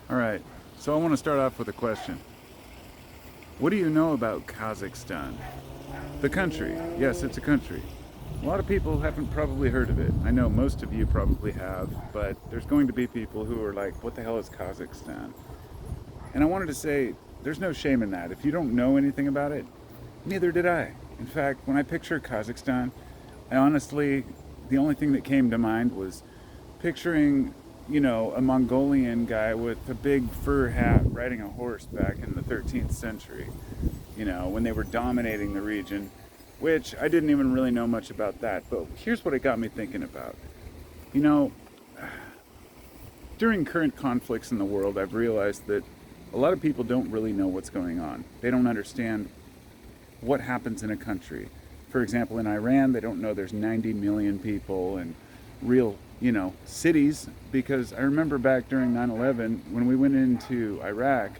All right, so I want to start off with a question. What do you know about Kazakhstan? The country. Yes, it's a country. A lot of people haven't probably heard of it. I know most of you probably have, but there's going to be people who are like, what the hell is Kazakhstan? And I wanted to say, there's no shame in that. If you don't know anything about it, neither did I. In fact, when I picture Kazakhstan, I honestly, the only thing that came to mind was picturing, a Mongolian guy with a big fur hat riding a horse back in the 13th century, when they were dominating the region, which I didn't even really know much about that. But here's what it got me thinking about. You know, During current conflicts in the world, I've realized that a lot of people don't really know what's going on. They don't understand what happens in a country. For example, in Iran, they don't know there's 90 million people and real, cities. Because I remember back during 9/11, when we went into Iraq,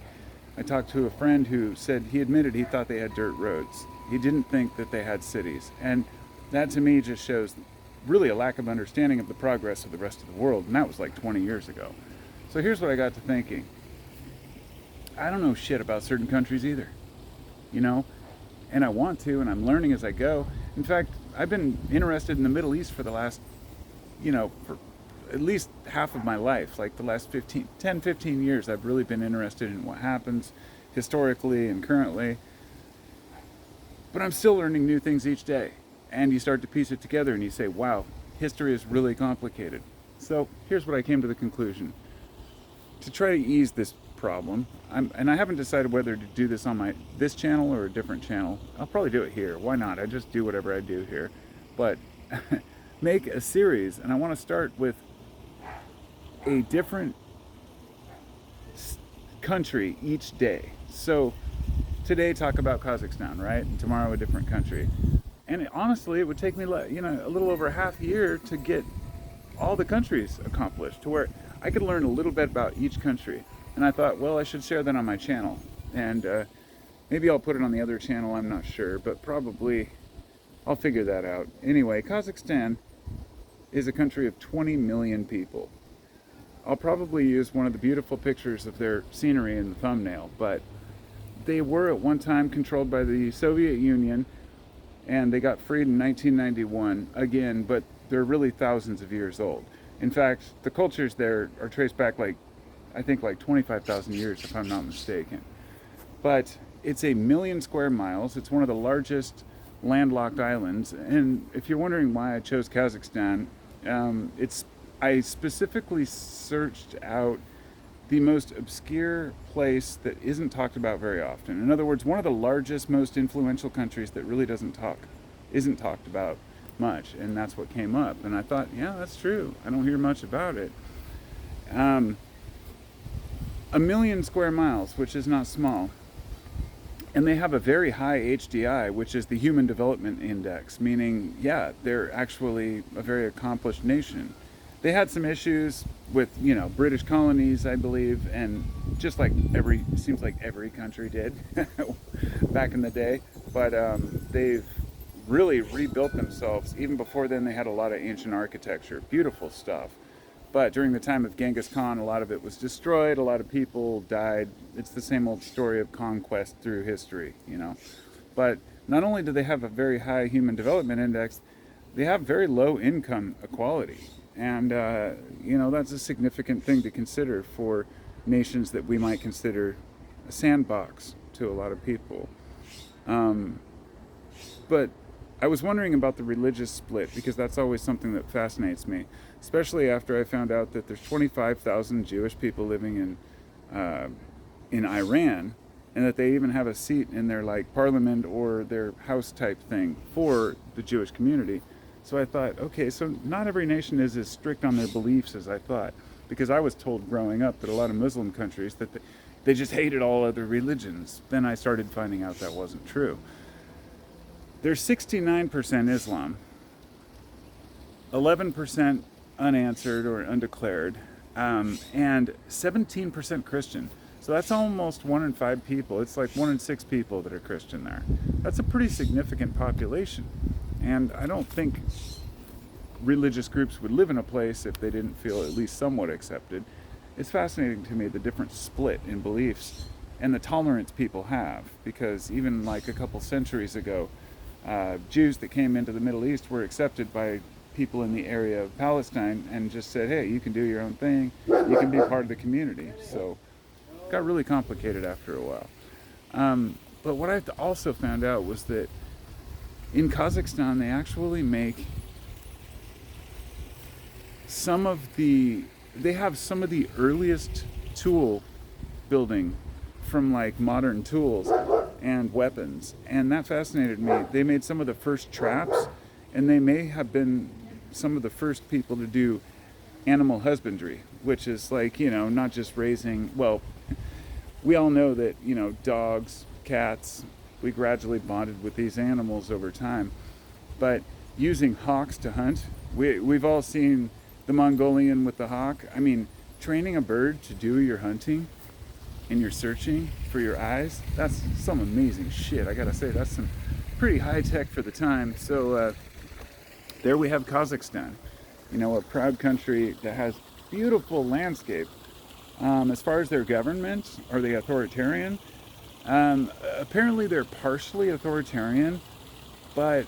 I talked to a friend who said he admitted he thought they had dirt roads. He didn't think that they had cities. And that to me just shows really a lack of understanding of the progress of the rest of the world. And that was like 20 years ago. So here's what I got to thinking. I don't know shit about certain countries either, you know? And I want to, and I'm learning as I go. In fact, I've been interested in the Middle East for the last, for at least half of my life. Like the last 15 years, I've really been interested in what happens historically and currently. But I'm still learning new things each day. And you start to piece it together and you say, wow, history is really complicated. So here's what I came to the conclusion. To try to ease this problem, and I haven't decided whether to do this on this channel or a different channel. I'll probably do it here. Why not? I just do whatever I do here. But make a series, and I want to start with a different country each day. So today talk about Kazakhstan, right? And tomorrow a different country. And honestly, it would take me, a little over half a year to get all the countries accomplished, to where I could learn a little bit about each country. And I thought, well, I should share that on my channel. And maybe I'll put it on the other channel, I'm not sure, but probably I'll figure that out. Anyway, Kazakhstan is a country of 20 million people. I'll probably use one of the beautiful pictures of their scenery in the thumbnail, but they were at one time controlled by the Soviet Union, and they got freed in 1991 again, but they're really thousands of years old. In fact, the cultures there are traced back I think 25,000 years, if I'm not mistaken. But it's 1 million square miles. It's one of the largest landlocked islands. And if you're wondering why I chose Kazakhstan, I specifically searched out the most obscure place that isn't talked about very often. In other words, one of the largest, most influential countries that really isn't talked about much, and that's what came up. And I thought, yeah, that's true. I don't hear much about it. 1 million square miles, which is not small. And they have a very high HDI, which is the Human Development Index, meaning, yeah, they're actually a very accomplished nation. They had some issues with, British colonies, I believe, and just like seems like every country did back in the day. But they've really rebuilt themselves. Even before then, they had a lot of ancient architecture, beautiful stuff. But during the time of Genghis Khan, a lot of it was destroyed, a lot of people died. It's the same old story of conquest through history, But not only do they have a very high Human Development Index, they have very low income equality. And, that's a significant thing to consider for nations that we might consider a sandbox to a lot of people. But I was wondering about the religious split, because that's always something that fascinates me, especially after I found out that there's 25,000 Jewish people living in Iran, and that they even have a seat in their parliament or their house type thing for the Jewish community. So I thought, okay, so not every nation is as strict on their beliefs as I thought, because I was told growing up that a lot of Muslim countries that they just hated all other religions. Then I started finding out that wasn't true. There's 69% Islam, 11% unanswered or undeclared, and 17% Christian. So that's almost 1 in 5 people. It's like 1 in 6 people that are Christian there. That's a pretty significant population. And I don't think religious groups would live in a place if they didn't feel at least somewhat accepted. it's fascinating to me the different split in beliefs and the tolerance people have, because even like a couple centuries ago, Jews that came into the Middle East were accepted by people in the area of Palestine and just said, hey, you can do your own thing, you can be part of the community. So it got really complicated after a while. But what I also found out was that in Kazakhstan they actually make they have some of the earliest tool building from like modern tools and weapons, and that fascinated me. They made some of the first traps, and they may have been some of the first people to do animal husbandry, which is like, not just raising, well, we all know that, dogs, cats, we gradually bonded with these animals over time, but using hawks to hunt, we've all seen the Mongolian with the hawk. I mean, training a bird to do your hunting and your searching for your eyes, that's some amazing shit. I gotta say, that's some pretty high tech for the time. So there we have Kazakhstan, a proud country that has beautiful landscape. As far as their government, are they authoritarian? Apparently they're partially authoritarian, but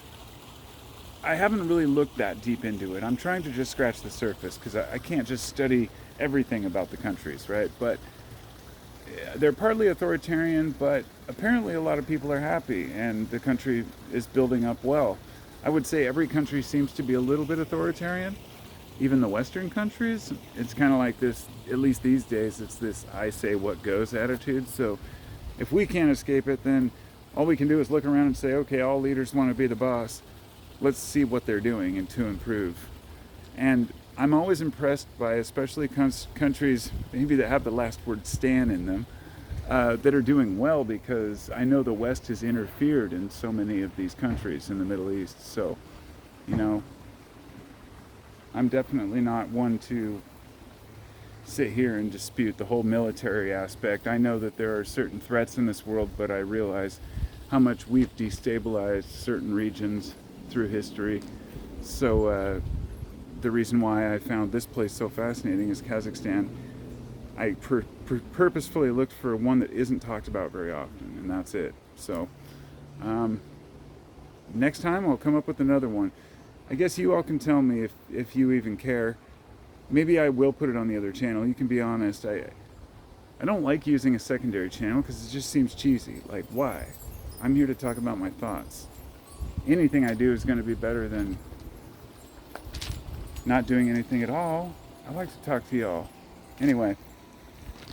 I haven't really looked that deep into it. I'm trying to just scratch the surface because I can't just study everything about the countries, right? But they're partly authoritarian, but apparently a lot of people are happy and the country is building up well. I would say every country seems to be a little bit authoritarian. Even the Western countries, it's kind of like this, at least these days, it's this I say what goes attitude. So if we can't escape it, then all we can do is look around and say, okay, all leaders want to be the boss. Let's see what they're doing and to improve. And I'm always impressed by especially countries maybe that have the last word "stan" in them, that are doing well, because I know the West has interfered in so many of these countries in the Middle East. So, I'm definitely not one to sit here and dispute the whole military aspect. I know that there are certain threats in this world, but I realize how much we've destabilized certain regions through history. So the reason why I found this place so fascinating is Kazakhstan. I purposefully looked for one that isn't talked about very often, and that's it. So next time I'll come up with another one. I guess you all can tell me if you even care. Maybe I will put it on the other channel. You can be honest. I don't like using a secondary channel because it just seems cheesy. Like, why? I'm here to talk about my thoughts. Anything I do is going to be better than not doing anything at all. I like to talk to y'all. Anyway,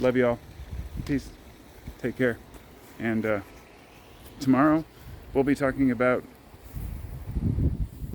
love y'all. Peace. Take care. And tomorrow we'll be talking about